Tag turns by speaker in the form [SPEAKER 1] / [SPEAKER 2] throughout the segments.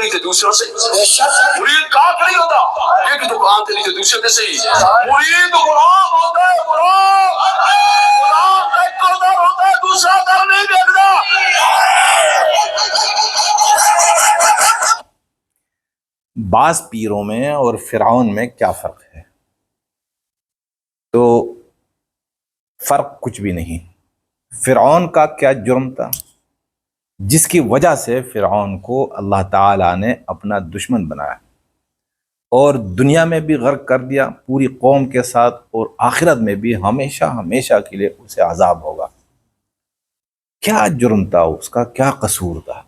[SPEAKER 1] نیچے دوسروں سے. مرید کاٹ نہیں ہوتا ایک دکان کے نیچے دوسرے سے ہی. مرید غلام ہوتا ہے, غلام ایک کو در ہوتا ہے, دوسرا در نہیں دیکھتا.
[SPEAKER 2] بعض پیروں میں اور فرعون میں کیا فرق ہے؟ تو فرق کچھ بھی نہیں. فرعون کا کیا جرم تھا جس کی وجہ سے فرعون کو اللہ تعالیٰ نے اپنا دشمن بنایا اور دنیا میں بھی غرق کر دیا پوری قوم کے ساتھ, اور آخرت میں بھی ہمیشہ ہمیشہ کے لیے اسے عذاب ہوگا. کیا جرم تھا اس کا, کیا قصور تھا؟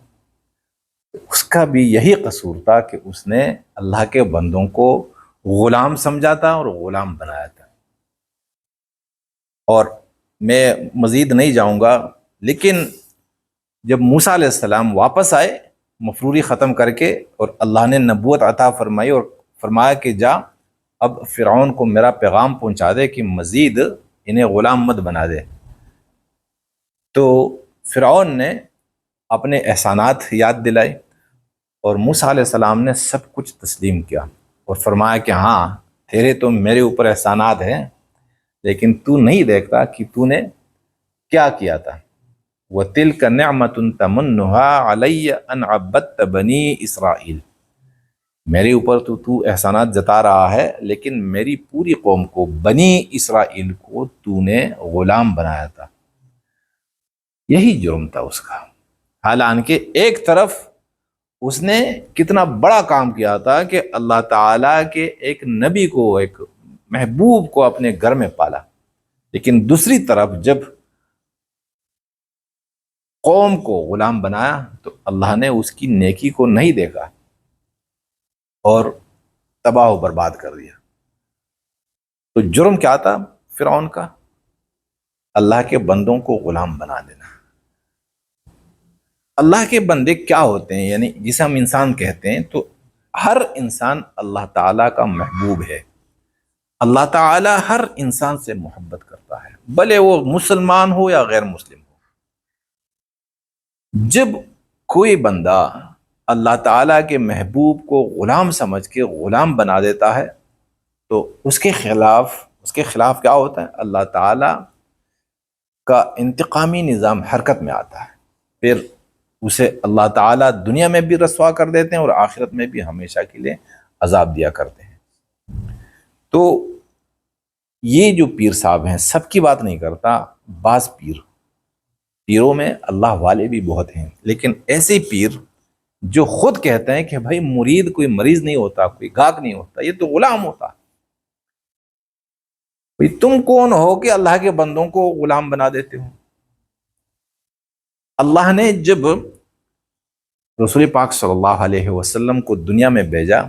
[SPEAKER 2] اس کا بھی یہی قصور تھا کہ اس نے اللہ کے بندوں کو غلام سمجھا تھا اور غلام بنایا تھا. اور میں مزید نہیں جاؤں گا, لیکن جب موسیٰ علیہ السلام واپس آئے مفروری ختم کر کے, اور اللہ نے نبوت عطا فرمائی اور فرمایا کہ جا اب فرعون کو میرا پیغام پہنچا دے کہ مزید انہیں غلام مت بنا دے, تو فرعون نے اپنے احسانات یاد دلائے اور موسیٰ علیہ السلام نے سب کچھ تسلیم کیا اور فرمایا کہ ہاں تیرے تو میرے اوپر احسانات ہیں, لیکن تو نہیں دیکھتا کہ تو نے کیا کیا تھا. وَتِلْكَ نِعْمَةٌ تَمُنُّهَا عَلَيَّ أَنْ عَبَّدْتَ بَنِي إِسْرَائِيل. میرے اوپر تو احسانات جتا رہا ہے, لیکن میری پوری قوم کو, بنی اسرائیل کو تو نے غلام بنایا تھا. یہی جرم تھا اس کا. حالانکہ ایک طرف اس نے کتنا بڑا کام کیا تھا کہ اللہ تعالیٰ کے ایک نبی کو, ایک محبوب کو اپنے گھر میں پالا, لیکن دوسری طرف جب قوم کو غلام بنایا تو اللہ نے اس کی نیکی کو نہیں دیکھا اور تباہ و برباد کر دیا. تو جرم کیا تھا فرعون کا؟ اللہ کے بندوں کو غلام بنا دینا. اللہ کے بندے کیا ہوتے ہیں, یعنی جسے ہم انسان کہتے ہیں, تو ہر انسان اللہ تعالیٰ کا محبوب ہے. اللہ تعالیٰ ہر انسان سے محبت کرتا ہے, بھلے وہ مسلمان ہو یا غیر مسلم ہو. جب کوئی بندہ اللہ تعالیٰ کے محبوب کو غلام سمجھ کے غلام بنا دیتا ہے تو اس کے خلاف کیا ہوتا ہے؟ اللہ تعالیٰ کا انتقامی نظام حرکت میں آتا ہے. پھر اسے اللہ تعالیٰ دنیا میں بھی رسوا کر دیتے ہیں اور آخرت میں بھی ہمیشہ کے لیے عذاب دیا کرتے ہیں. تو یہ جو پیر صاحب ہیں, سب کی بات نہیں کرتا, بعض پیروں میں اللہ والے بھی بہت ہیں, لیکن ایسے پیر جو خود کہتے ہیں کہ بھائی مرید کوئی مریض نہیں ہوتا, کوئی گاہک نہیں ہوتا, یہ تو غلام ہوتا. بھائی تم کون ہو کہ اللہ کے بندوں کو غلام بنا دیتے ہو؟ اللہ نے جب رسول پاک صلی اللہ علیہ وسلم کو دنیا میں بھیجا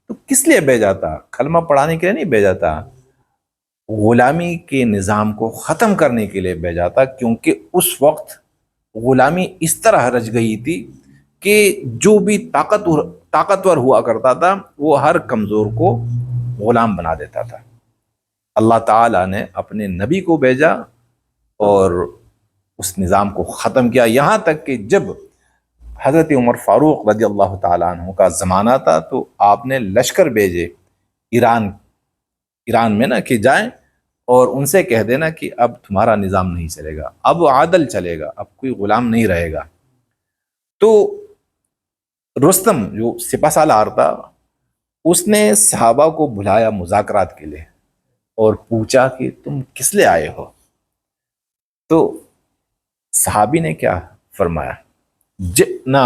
[SPEAKER 2] تو کس لیے بھیجا تھا؟ کلمہ پڑھانے کے لیے نہیں بھیجا تھا, غلامی کے نظام کو ختم کرنے کے لیے بھیجا تھا. کیونکہ اس وقت غلامی اس طرح رچ گئی تھی کہ جو بھی طاقتور ہوا کرتا تھا وہ ہر کمزور کو غلام بنا دیتا تھا. اللہ تعالیٰ نے اپنے نبی کو بھیجا اور اس نظام کو ختم کیا, یہاں تک کہ جب حضرت عمر فاروق رضی اللہ تعالیٰ عنہ کا زمانہ تھا تو آپ نے لشکر بھیجے ایران میں نا, کہ جائیں اور ان سے کہہ دینا کہ اب تمہارا نظام نہیں چلے گا, اب عادل چلے گا, اب کوئی غلام نہیں رہے گا. تو رستم جو سپہ سالار تھا اس نے صحابہ کو بلایا مذاکرات کے لیے اور پوچھا کہ تم کس لیے آئے ہو؟ تو صحابی نے کیا فرمایا؟ جئنا,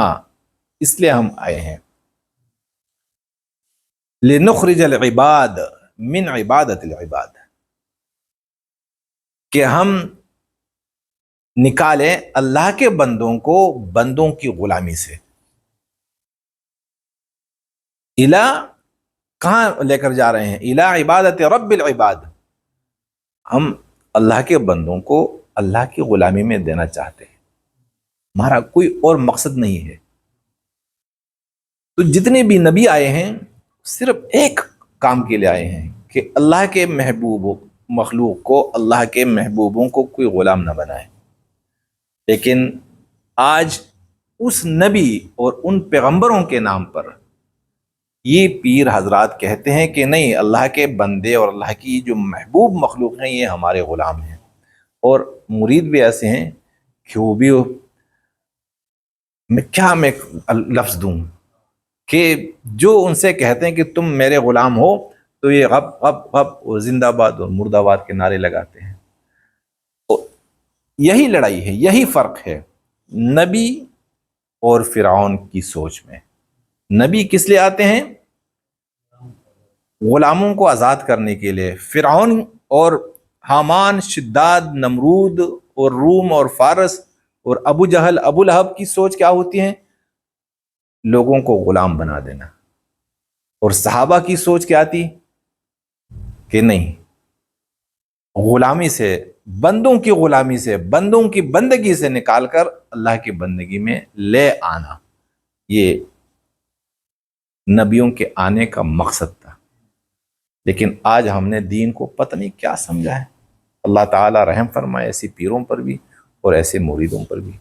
[SPEAKER 2] اس لیے ہم آئے ہیں, لنخرج العباد من عبادت العباد, کہ ہم نکالیں اللہ کے بندوں کو بندوں کی غلامی سے. الہ کہاں لے کر جا رہے ہیں؟ الہ عبادت رب العباد, ہم اللہ کے بندوں کو اللہ کی غلامی میں دینا چاہتے ہیں, ہمارا کوئی اور مقصد نہیں ہے. تو جتنے بھی نبی آئے ہیں صرف ایک کام کے لیے آئے ہیں کہ اللہ کے مخلوق کو, اللہ کے محبوبوں کو کوئی غلام نہ بنائے. لیکن آج اس نبی اور ان پیغمبروں کے نام پر یہ پیر حضرات کہتے ہیں کہ نہیں، اللہ کے بندے اور اللہ کی جو محبوب مخلوق ہیں یہ ہمارے غلام ہیں. اور مرید بھی ایسے ہیں کہ وہ بھی میں لفظ دوں کہ جو ان سے کہتے ہیں کہ تم میرے غلام ہو تو یہ غب غب غب اور زندہ باد اور مرد آباد کے نعرے لگاتے ہیں. تو یہی لڑائی ہے، یہی فرق ہے نبی اور فرعون کی سوچ میں. نبی کس لیے آتے ہیں؟ غلاموں کو آزاد کرنے کے لیے. فرعون اور حامان، شداد، نمرود اور روم اور فارس اور ابو جہل، ابو لہب کی سوچ کیا ہوتی ہے؟ لوگوں کو غلام بنا دینا. اور صحابہ کی سوچ کیا تھی کہ نہیں، غلامی سے، بندوں کی غلامی سے، بندوں کی بندگی سے نکال کر اللہ کی بندگی میں لے آنا، یہ نبیوں کے آنے کا مقصد تھا. لیکن آج ہم نے دین کو پتہ نہیں کیا سمجھا ہے. اللہ تعالی رحم فرمائے ایسی پیروں پر بھی اور ایسے مریدوں پر بھی.